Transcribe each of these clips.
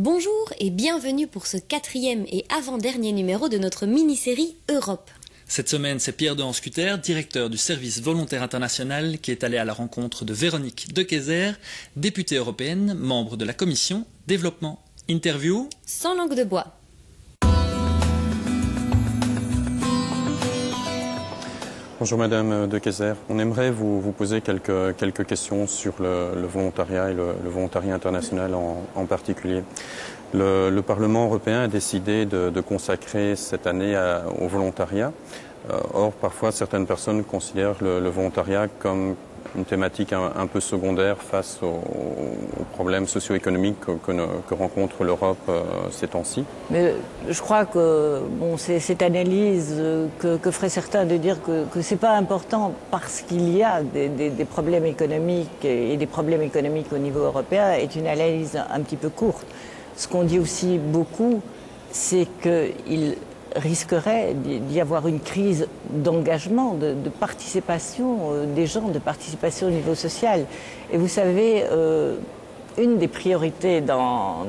Bonjour et bienvenue pour ce 4e et avant-dernier numéro de notre mini-série Europe. Cette semaine, c'est Pierre de Hanscuter, directeur du service volontaire international, qui est allé à la rencontre de Véronique De Keyser, députée européenne, membre de la commission Développement. Interview sans langue de bois. Bonjour Madame De Keyser, on aimerait vous poser quelques questions sur le volontariat et le volontariat international en particulier. Le Parlement européen a décidé de consacrer cette année au volontariat. Or, parfois, certaines personnes considèrent le volontariat comme une thématique un peu secondaire face aux problèmes socio-économiques que rencontre l'Europe ces temps-ci. Mais je crois que c'est cette analyse que feraient certains de dire que c'est pas important parce qu'il y a des problèmes économiques et des problèmes économiques au niveau européen est une analyse un petit peu courte. Ce qu'on dit aussi beaucoup, c'est qu'il risquerait d'y avoir une crise d'engagement, de participation des gens, de participation au niveau social. Et vous savez, une des priorités dans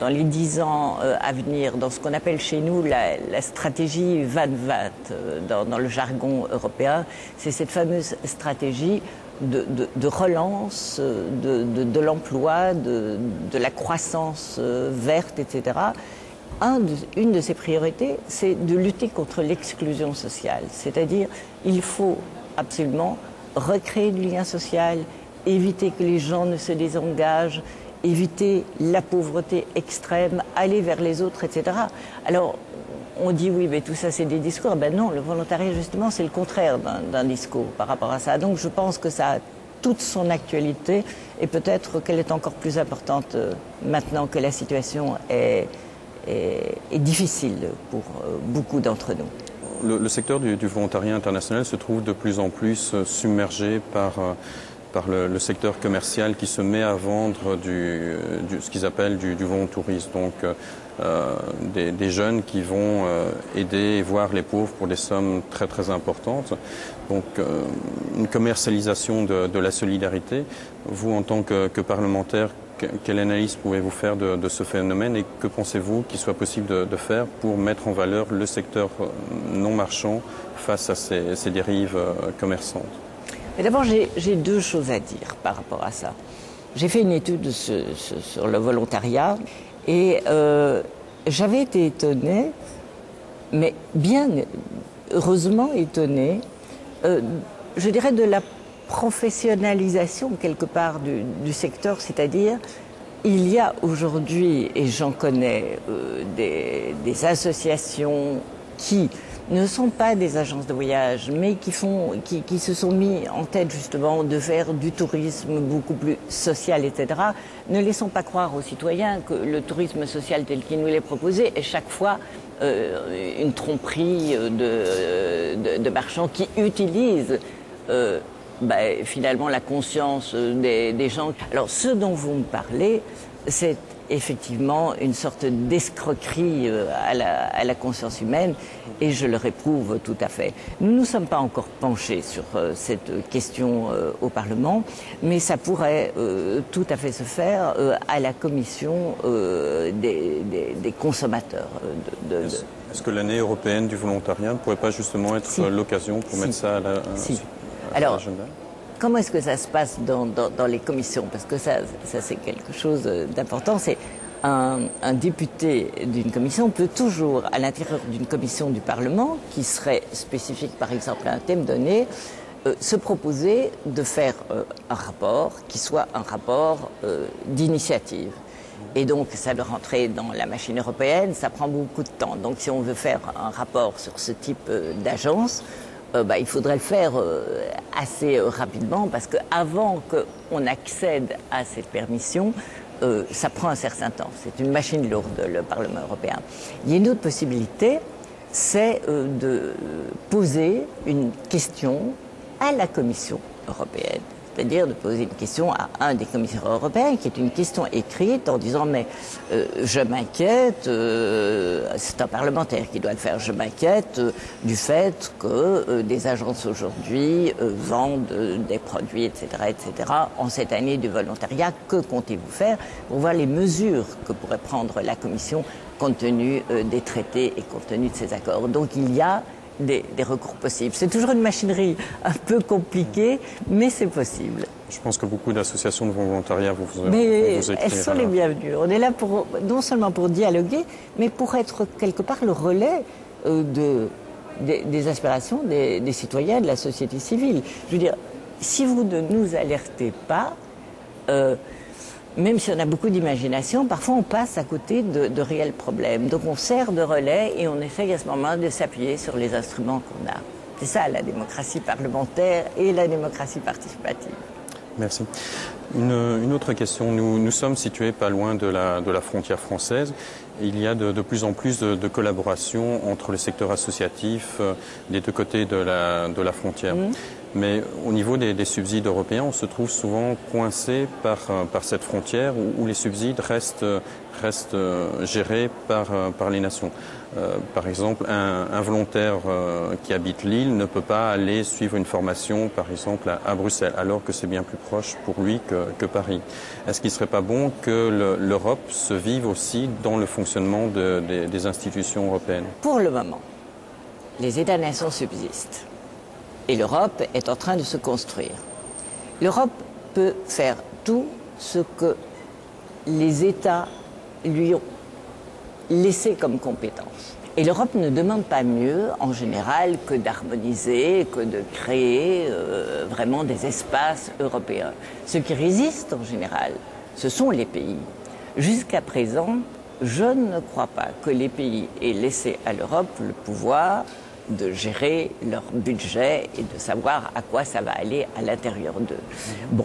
les 10 ans à venir, dans ce qu'on appelle chez nous la stratégie 2020, dans le jargon européen, c'est cette fameuse stratégie de relance de l'emploi, de la croissance verte, etc. Une de ses priorités, c'est de lutter contre l'exclusion sociale. C'est-à-dire, il faut absolument recréer du lien social, éviter que les gens ne se désengagent, éviter la pauvreté extrême, aller vers les autres, etc. Alors, on dit oui, mais tout ça c'est des discours. Ben non, le volontariat justement c'est le contraire d'un discours par rapport à ça. Donc je pense que ça a toute son actualité et peut-être qu'elle est encore plus importante maintenant que la situation est difficile pour beaucoup d'entre nous. Le secteur du volontariat international se trouve de plus en plus submergé par le secteur commercial qui se met à vendre ce qu'ils appellent du volontourisme. Donc des jeunes qui vont aider et voir les pauvres pour des sommes très très importantes. Donc une commercialisation de la solidarité. Vous, en tant que parlementaire, quelle analyse pouvez-vous faire de ce phénomène et que pensez-vous qu'il soit possible de faire pour mettre en valeur le secteur non marchand face à ces dérives commerçantes? Et d'abord, j'ai deux choses à dire par rapport à ça. J'ai fait une étude sur le volontariat et j'avais été étonnée, mais bien heureusement étonnée, je dirais de la professionnalisation quelque part du secteur, c'est-à-dire il y a aujourd'hui, et j'en connais, des associations qui ne sont pas des agences de voyage, mais qui se sont mis en tête justement de faire du tourisme beaucoup plus social, etc. Ne laissons pas croire aux citoyens que le tourisme social tel qu'il nous est proposé est chaque fois une tromperie de marchands qui utilisent finalement la conscience des gens. Alors ce dont vous me parlez, c'est effectivement une sorte d'escroquerie à la conscience humaine et je le réprouve tout à fait. Nous ne nous sommes pas encore penchés sur cette question au Parlement, mais ça pourrait tout à fait se faire à la commission des consommateurs. Est-ce que l'année européenne du volontariat ne pourrait pas justement être l'occasion pour mettre ça à l'agenda? Comment est-ce que ça se passe dans les commissions? Parce que ça c'est quelque chose d'important. C'est un député d'une commission peut toujours, à l'intérieur d'une commission du Parlement, qui serait spécifique par exemple à un thème donné, se proposer de faire un rapport qui soit un rapport d'initiative. Et donc ça doit rentrer dans la machine européenne, ça prend beaucoup de temps. Donc si on veut faire un rapport sur ce type d'agence, il faudrait le faire assez rapidement parce qu'avant qu'on accède à cette permission, ça prend un certain temps. C'est une machine lourde, le Parlement européen. Il y a une autre possibilité, c'est de poser une question à la Commission européenne. C'est-à-dire de poser une question à un des commissaires européens qui est une question écrite en disant mais je m'inquiète c'est un parlementaire qui doit le faire. Je m'inquiète du fait que des agences aujourd'hui vendent des produits, etc., etc. En cette année du volontariat, que comptez-vous faire pour voir les mesures que pourrait prendre la Commission compte tenu des traités et compte tenu de ces accords? Donc il y a des recours possibles. C'est toujours une machinerie un peu compliquée, mais c'est possible. Je pense que beaucoup d'associations de volontariat vous Mais écrire. elles sont les bienvenues. On est là non seulement pour dialoguer, mais pour être quelque part le relais des aspirations des citoyens, de la société civile. Je veux dire, si vous ne nous alertez pas, même si on a beaucoup d'imagination, parfois on passe à côté de réels problèmes. Donc on sert de relais et on essaye à ce moment de s'appuyer sur les instruments qu'on a. C'est ça la démocratie parlementaire et la démocratie participative. Merci. Une autre question. Nous sommes situés pas loin de la frontière française. Il y a de plus en plus de collaboration entre le secteur associatif des deux côtés de la frontière. Mais au niveau des subsides européens, on se trouve souvent coincé par cette frontière où les subsides restent gérés par les nations. Par exemple, un volontaire qui habite Lille ne peut pas aller suivre une formation, par exemple, à Bruxelles, alors que c'est bien plus proche pour lui que Paris. Est-ce qu'il ne serait pas bon que l'Europe se vive aussi dans le fonctionnement des institutions européennes? Pour le moment, les États-nations subsistent. Et l'Europe est en train de se construire. L'Europe peut faire tout ce que les États lui ont laissé comme compétence. Et l'Europe ne demande pas mieux, en général, que d'harmoniser, que de créer vraiment des espaces européens. Ce qui résiste, en général, ce sont les pays. Jusqu'à présent, je ne crois pas que les pays aient laissé à l'Europe le pouvoir de gérer leur budget et de savoir à quoi ça va aller à l'intérieur d'eux. Bon,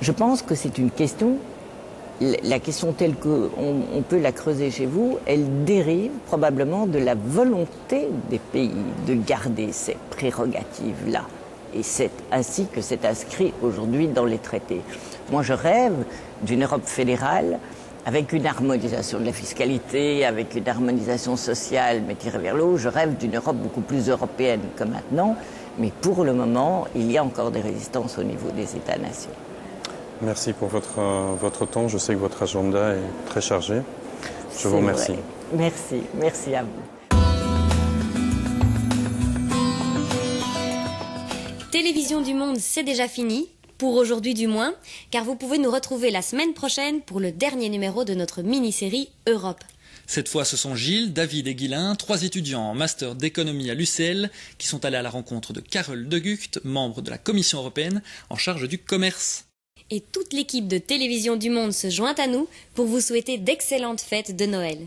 je pense que c'est une question, la question telle qu'on peut la creuser chez vous, elle dérive probablement de la volonté des pays de garder ces prérogatives-là. Et c'est ainsi que c'est inscrit aujourd'hui dans les traités. Moi, je rêve d'une Europe fédérale avec une harmonisation de la fiscalité, avec une harmonisation sociale, mais tirée vers le haut. Je rêve d'une Europe beaucoup plus européenne que maintenant, mais pour le moment, il y a encore des résistances au niveau des États-nations. Merci pour votre temps. Je sais que votre agenda est très chargé. Je vous remercie. Vrai. Merci, merci à vous. Télévision du Monde, c'est déjà fini. Pour aujourd'hui du moins, car vous pouvez nous retrouver la semaine prochaine pour le dernier numéro de notre mini-série Europe. Cette fois, ce sont Gilles, David et Guylain, 3 étudiants en master d'économie à l'UCL, qui sont allés à la rencontre de Carole De Gucht, membre de la Commission européenne en charge du commerce. Et toute l'équipe de Télévision du Monde se joint à nous pour vous souhaiter d'excellentes fêtes de Noël.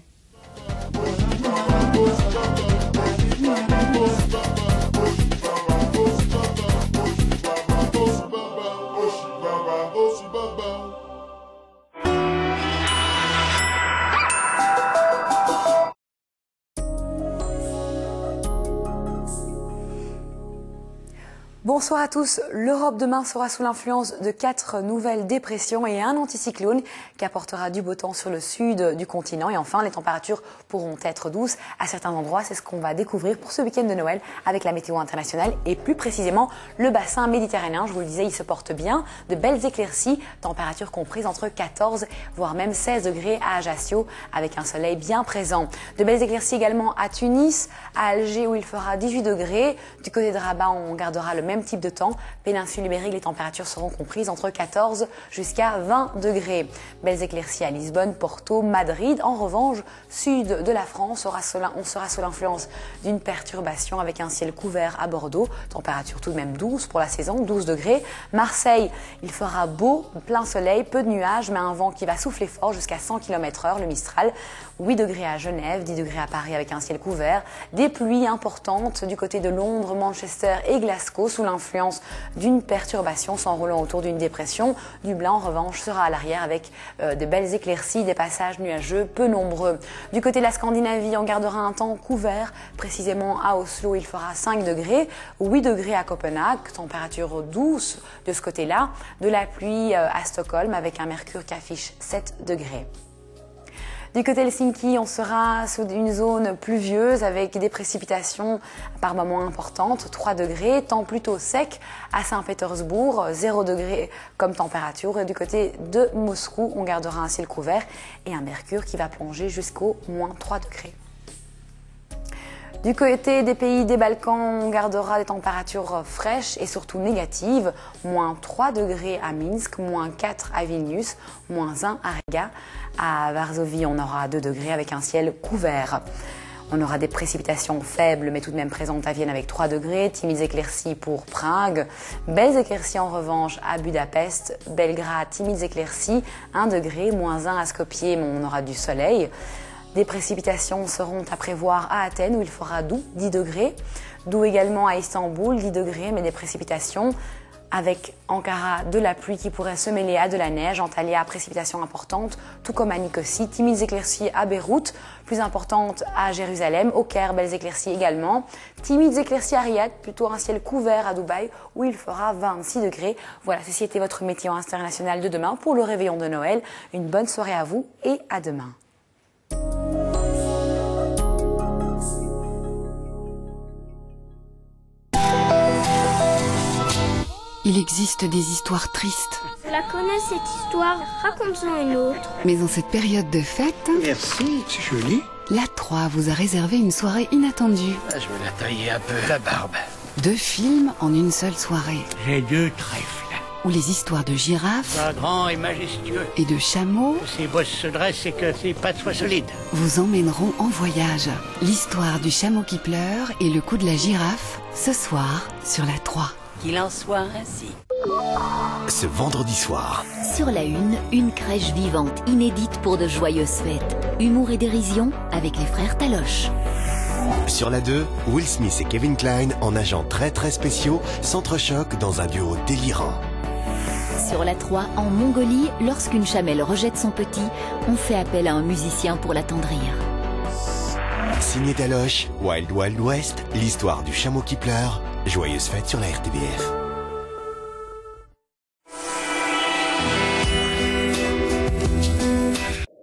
Bonsoir à tous. L'Europe demain sera sous l'influence de 4 nouvelles dépressions et un anticyclone qui apportera du beau temps sur le sud du continent. Et enfin, les températures pourront être douces à certains endroits. C'est ce qu'on va découvrir pour ce week-end de Noël avec la météo internationale et plus précisément le bassin méditerranéen. Je vous le disais, il se porte bien. De belles éclaircies, températures comprises entre 14 voire même 16 degrés à Ajaccio avec un soleil bien présent. De belles éclaircies également à Tunis, à Alger où il fera 18 degrés. Du côté de Rabat, on gardera le même type de temps. Péninsule ibérique, les températures seront comprises entre 14 jusqu'à 20 degrés. Belles éclaircies à Lisbonne, Porto, Madrid. En revanche, sud de la France, on sera sous l'influence d'une perturbation avec un ciel couvert à Bordeaux. Température tout de même douce pour la saison, 12 degrés. Marseille, il fera beau, plein soleil, peu de nuages, mais un vent qui va souffler fort jusqu'à 100 km/h, le Mistral. 8 degrés à Genève, 10 degrés à Paris avec un ciel couvert. Des pluies importantes du côté de Londres, Manchester et Glasgow sous l'influence d'une perturbation s'enroulant autour d'une dépression. Dublin, en revanche, sera à l'arrière avec de belles éclaircies, des passages nuageux peu nombreux. Du côté de la Scandinavie, on gardera un temps couvert. Précisément à Oslo, il fera 5 degrés, 8 degrés à Copenhague, température douce de ce côté-là. De la pluie à Stockholm avec un mercure qui affiche 7 degrés. Du côté Helsinki, on sera sous une zone pluvieuse avec des précipitations par moments importantes, 3 degrés, temps plutôt sec à Saint-Pétersbourg, 0 degré comme température. Et du côté de Moscou, on gardera un ciel couvert et un mercure qui va plonger jusqu'au moins 3 degrés. Du côté des pays des Balkans, on gardera des températures fraîches et surtout négatives. Moins 3 degrés à Minsk, moins 4 à Vilnius, moins 1 à Riga. À Varsovie, on aura 2 degrés avec un ciel couvert. On aura des précipitations faibles mais tout de même présentes à Vienne avec 3 degrés. Timides éclaircies pour Prague. Belles éclaircies en revanche à Budapest. Belgrade, timides éclaircies, 1 degré, moins 1 à Skopje, mais on aura du soleil. Des précipitations seront à prévoir à Athènes où il fera doux, 10 degrés. Doux également à Istanbul, 10 degrés, mais des précipitations avec Ankara de la pluie qui pourrait se mêler à de la neige. Antalya, précipitations importantes, tout comme à Nicosie. Timides éclaircies à Beyrouth, plus importantes à Jérusalem. Au Caire, belles éclaircies également. Timides éclaircies à Riyad, plutôt un ciel couvert à Dubaï où il fera 26 degrés. Voilà, ceci était votre météo international de demain pour le réveillon de Noël. Une bonne soirée à vous et à demain. Il existe des histoires tristes. Je la connais cette histoire, raconte-en une autre. Mais en cette période de fête, merci, c'est joli. La 3 vous a réservé une soirée inattendue. Je vais la tailler un peu, la barbe. 2 films en une seule soirée. J'ai 2 trèfles. Où les histoires de girafes Sois grand et majestueux. Et de chameaux Ses bosses se dressent et que ses pattes soient solides. Vous emmèneront en voyage. L'histoire du chameau qui pleure et le coup de la girafe, ce soir sur la 3. Qu'il en soit ainsi. Ce vendredi soir. Sur la 1, une crèche vivante, inédite pour de joyeuses fêtes. Humour et dérision avec les frères Taloche. Sur la 2, Will Smith et Kevin Kline en agents très spéciaux s'entrechoquent dans un duo délirant. Sur la 3, en Mongolie, lorsqu'une chamelle rejette son petit, on fait appel à un musicien pour l'attendrir. Signé Taloche, Wild Wild West, l'histoire du chameau qui pleure. Joyeuse fête sur la RTBF.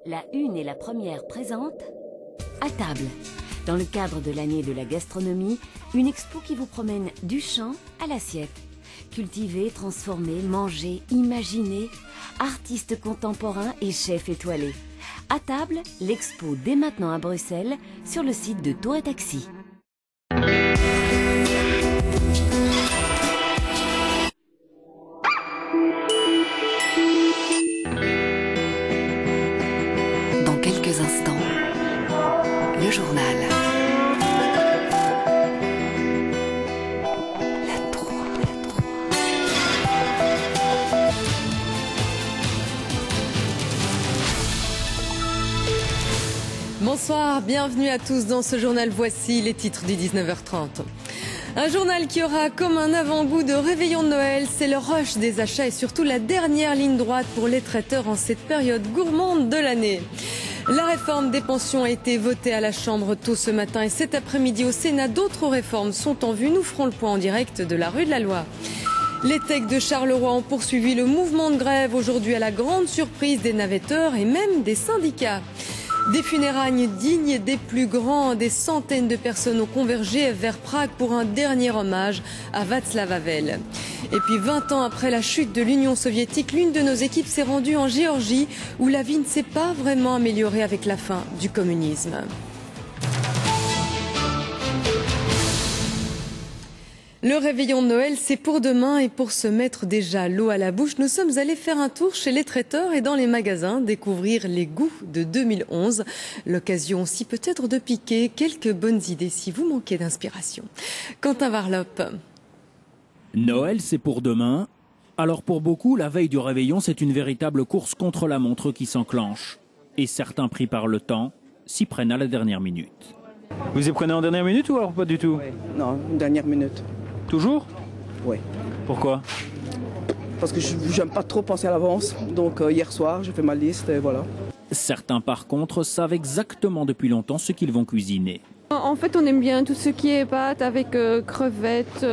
La 1 est la première présente à table. Dans le cadre de l'année de la gastronomie, une expo qui vous promène du champ à l'assiette. Cultiver, transformer, manger, imaginer, artistes contemporains et chefs étoilés. À table, l'expo dès maintenant à Bruxelles sur le site de Tour et Taxi. Dans quelques instants, le journal. La 3. Bonsoir, bienvenue à tous dans ce journal. Voici les titres du 19h30. Un journal qui aura comme un avant-goût de réveillon de Noël, c'est le rush des achats et surtout la dernière ligne droite pour les traiteurs en cette période gourmande de l'année. La réforme des pensions a été votée à la Chambre tôt ce matin et cet après-midi au Sénat, d'autres réformes sont en vue. Nous ferons le point en direct de la rue de la Loi. Les techs de Charleroi ont poursuivi le mouvement de grève aujourd'hui à la grande surprise des navetteurs et même des syndicats. Des funérailles dignes des plus grands, des centaines de personnes ont convergé vers Prague pour un dernier hommage à Václav Havel. Et puis 20 ans après la chute de l'Union soviétique, l'une de nos équipes s'est rendue en Géorgie où la vie ne s'est pas vraiment améliorée avec la fin du communisme. Le réveillon de Noël, c'est pour demain et pour se mettre déjà l'eau à la bouche, nous sommes allés faire un tour chez les traiteurs et dans les magasins, découvrir les goûts de 2011. L'occasion aussi peut-être de piquer quelques bonnes idées si vous manquez d'inspiration. Quentin Varlop. Noël, c'est pour demain. Alors pour beaucoup, la veille du réveillon, c'est une véritable course contre la montre qui s'enclenche. Et certains pris par le temps s'y prennent à la dernière minute. Vous y prenez en dernière minute ou alors pas du tout? Non, une dernière minute. Toujours? Oui. Pourquoi? Parce que je n'aime pas trop penser à l'avance. Donc hier soir, j'ai fait ma liste et voilà. Certains par contre savent exactement depuis longtemps ce qu'ils vont cuisiner. En fait, on aime bien tout ce qui est pâtes avec crevettes,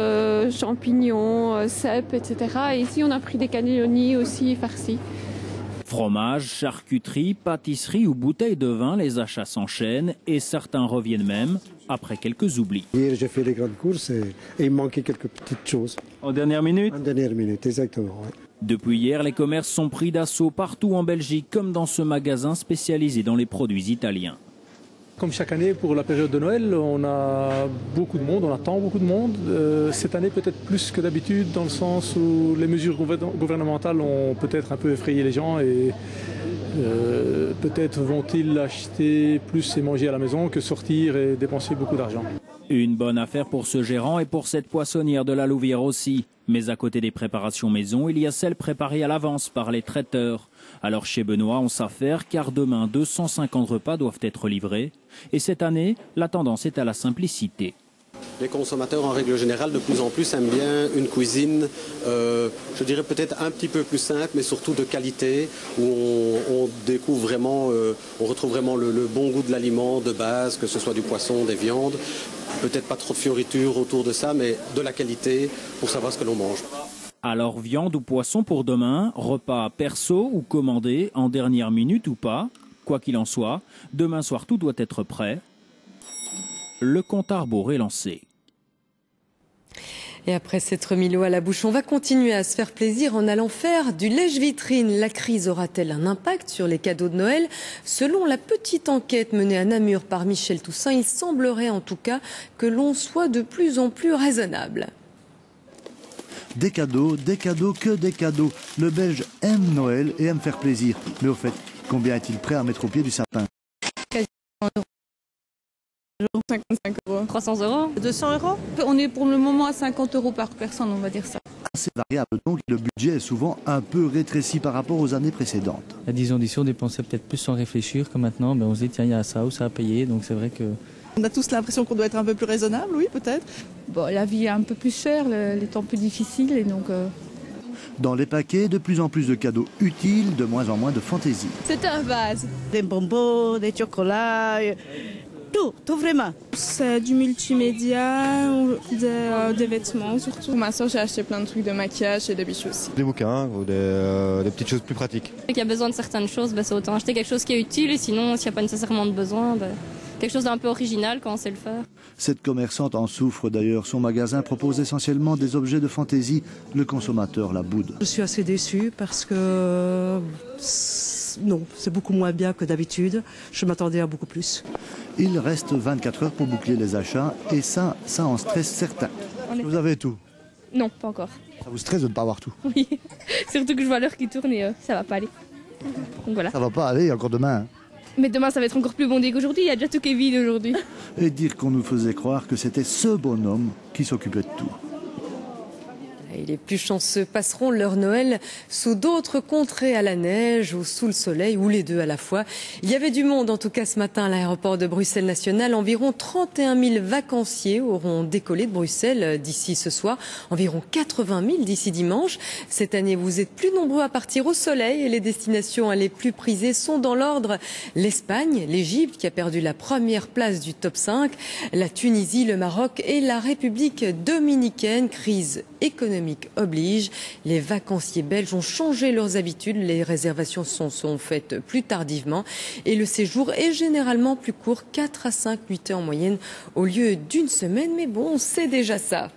champignons, cèpes, etc. Et ici, on a pris des cannelloni aussi farcis. Fromage, charcuterie, pâtisserie ou bouteilles de vin, les achats s'enchaînent et certains reviennent même après quelques oublis. Hier, j'ai fait les grandes courses et il manquait quelques petites choses. En dernière minute? En dernière minute, exactement. Ouais. Depuis hier, les commerces sont pris d'assaut partout en Belgique, comme dans ce magasin spécialisé dans les produits italiens. Comme chaque année, pour la période de Noël, on a beaucoup de monde, on attend beaucoup de monde. Cette année, peut-être plus que d'habitude, dans le sens où les mesures gouvernementales ont peut-être un peu effrayé les gens et peut-être vont-ils acheter plus et manger à la maison que sortir et dépenser beaucoup d'argent. Une bonne affaire pour ce gérant et pour cette poissonnière de la Louvière aussi. Mais à côté des préparations maison, il y a celles préparées à l'avance par les traiteurs. Alors chez Benoît, on s'affaire car demain, 250 repas doivent être livrés. Et cette année, la tendance est à la simplicité. Les consommateurs, en règle générale, de plus en plus aiment bien une cuisine, je dirais peut-être un petit peu plus simple, mais surtout de qualité, où on découvre vraiment, on retrouve vraiment le bon goût de l'aliment de base, que ce soit du poisson, des viandes. Peut-être pas trop de fioritures autour de ça, mais de la qualité pour savoir ce que l'on mange. Alors viande ou poisson pour demain, repas perso ou commandé, en dernière minute ou pas, quoi qu'il en soit, demain soir tout doit être prêt. Le compte à rebours est lancé. Et après s'être mis l'eau à la bouche, on va continuer à se faire plaisir en allant faire du lèche-vitrine. La crise aura-t-elle un impact sur les cadeaux de Noël? Selon la petite enquête menée à Namur par Michel Toussaint, il semblerait en tout cas que l'on soit de plus en plus raisonnable. Des cadeaux, que des cadeaux. Le Belge aime Noël et aime faire plaisir. Mais au fait, combien est-il prêt à mettre au pied du sapin? 55 €. 300 €. 200 €. On est pour le moment à 50 € par personne, on va dire ça. Assez variable, donc le budget est souvent un peu rétréci par rapport aux années précédentes. Il y a 10 ans d'ici, on dépensait peut-être plus sans réfléchir que maintenant. On se dit, tiens, il y a ça ou ça à payer, donc c'est vrai que... On a tous l'impression qu'on doit être un peu plus raisonnable, oui, peut-être. Bon, la vie est un peu plus chère, les temps plus difficiles, et donc... Dans les paquets, de plus en plus de cadeaux utiles, de moins en moins de fantaisie. C'est un vase. Des bonbons, des chocolats... Tout vraiment. C'est du multimédia, des vêtements surtout. Pour ma soeur, j'ai acheté plein de trucs de maquillage et des bijoux aussi. Des bouquins ou des petites choses plus pratiques. Dès qu'il y a besoin de certaines choses, c'est autant acheter quelque chose qui est utile et sinon, s'il n'y a pas nécessairement de besoin, quelque chose d'un peu original quand on sait le faire. Cette commerçante en souffre d'ailleurs. Son magasin propose essentiellement des objets de fantaisie. Le consommateur la boude. Je suis assez déçue parce que... Non, c'est beaucoup moins bien que d'habitude. Je m'attendais à beaucoup plus. Il reste 24 heures pour boucler les achats et ça en stresse certains. Vous avez tout? Non, pas encore. Ça vous stresse de ne pas avoir tout? Oui, surtout que je vois l'heure qui tourne et ça va pas aller. Donc voilà. Ça va pas aller, encore demain. Mais demain, ça va être encore plus bondé qu'aujourd'hui. Il y a déjà tout qui est vide aujourd'hui. Et dire qu'on nous faisait croire que c'était ce bonhomme qui s'occupait de tout. Et les plus chanceux passeront leur Noël sous d'autres contrées à la neige ou sous le soleil ou les deux à la fois. Il y avait du monde en tout cas ce matin à l'aéroport de Bruxelles National. Environ 31 000 vacanciers auront décollé de Bruxelles d'ici ce soir. Environ 80 000 d'ici dimanche. Cette année, vous êtes plus nombreux à partir au soleil et les destinations les plus prisées sont dans l'ordre. L'Espagne, l'Égypte qui a perdu la première place du top 5, la Tunisie, le Maroc et la République dominicaine. Crise économique oblige. Les vacanciers belges ont changé leurs habitudes. Les réservations sont faites plus tardivement et le séjour est généralement plus court, 4 à 5 nuitées en moyenne au lieu d'une semaine. Mais bon, c'est déjà ça.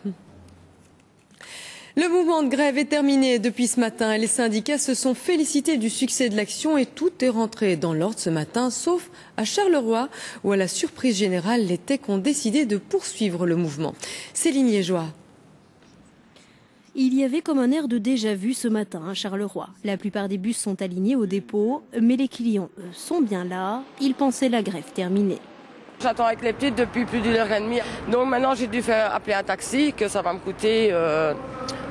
Le mouvement de grève est terminé depuis ce matin et les syndicats se sont félicités du succès de l'action et tout est rentré dans l'ordre ce matin, sauf à Charleroi où à la surprise générale, les techs ont décidé de poursuivre le mouvement. Céline Liégeois. Il y avait comme un air de déjà-vu ce matin à Charleroi. La plupart des bus sont alignés au dépôt, mais les clients, eux, sont bien là. Ils pensaient la grève terminée. J'attends avec les petites depuis plus d'1 heure et demie. Donc maintenant, j'ai dû faire appeler un taxi, que ça va me coûter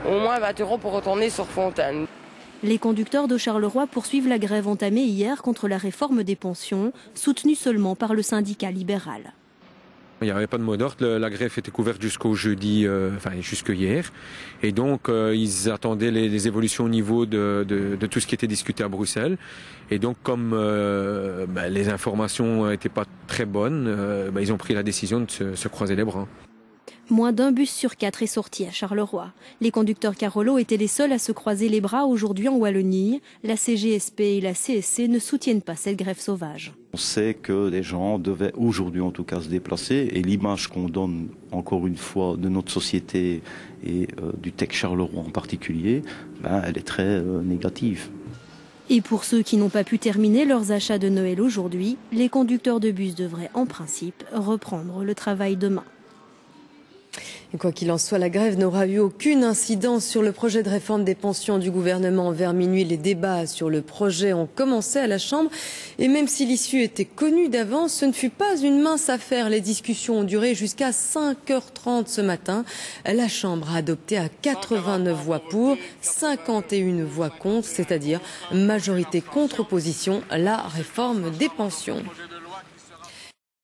au moins 20 € pour retourner sur Fontaine. Les conducteurs de Charleroi poursuivent la grève entamée hier contre la réforme des pensions, soutenue seulement par le syndicat libéral. Il n'y avait pas de mot d'ordre, la grève était couverte jusqu'au jeudi, jusque hier. Et donc, ils attendaient les évolutions au niveau de tout ce qui était discuté à Bruxelles. Et donc, comme les informations n'étaient pas très bonnes, ils ont pris la décision de se croiser les bras. Moins d'un bus sur 4 est sorti à Charleroi. Les conducteurs Carolo étaient les seuls à se croiser les bras aujourd'hui en Wallonie. La CGSP et la CSC ne soutiennent pas cette grève sauvage. On sait que les gens devaient aujourd'hui en tout cas se déplacer et l'image qu'on donne encore une fois de notre société et du Tech Charleroi en particulier, elle est très négative. Et pour ceux qui n'ont pas pu terminer leurs achats de Noël aujourd'hui, les conducteurs de bus devraient en principe reprendre le travail demain. Et quoi qu'il en soit, la grève n'aura eu aucune incidence sur le projet de réforme des pensions du gouvernement. Vers minuit, les débats sur le projet ont commencé à la Chambre. Et même si l'issue était connue d'avance, ce ne fut pas une mince affaire. Les discussions ont duré jusqu'à 5h30 ce matin. La Chambre a adopté à 89 voix pour, 51 voix contre, c'est-à-dire majorité contre opposition, la réforme des pensions.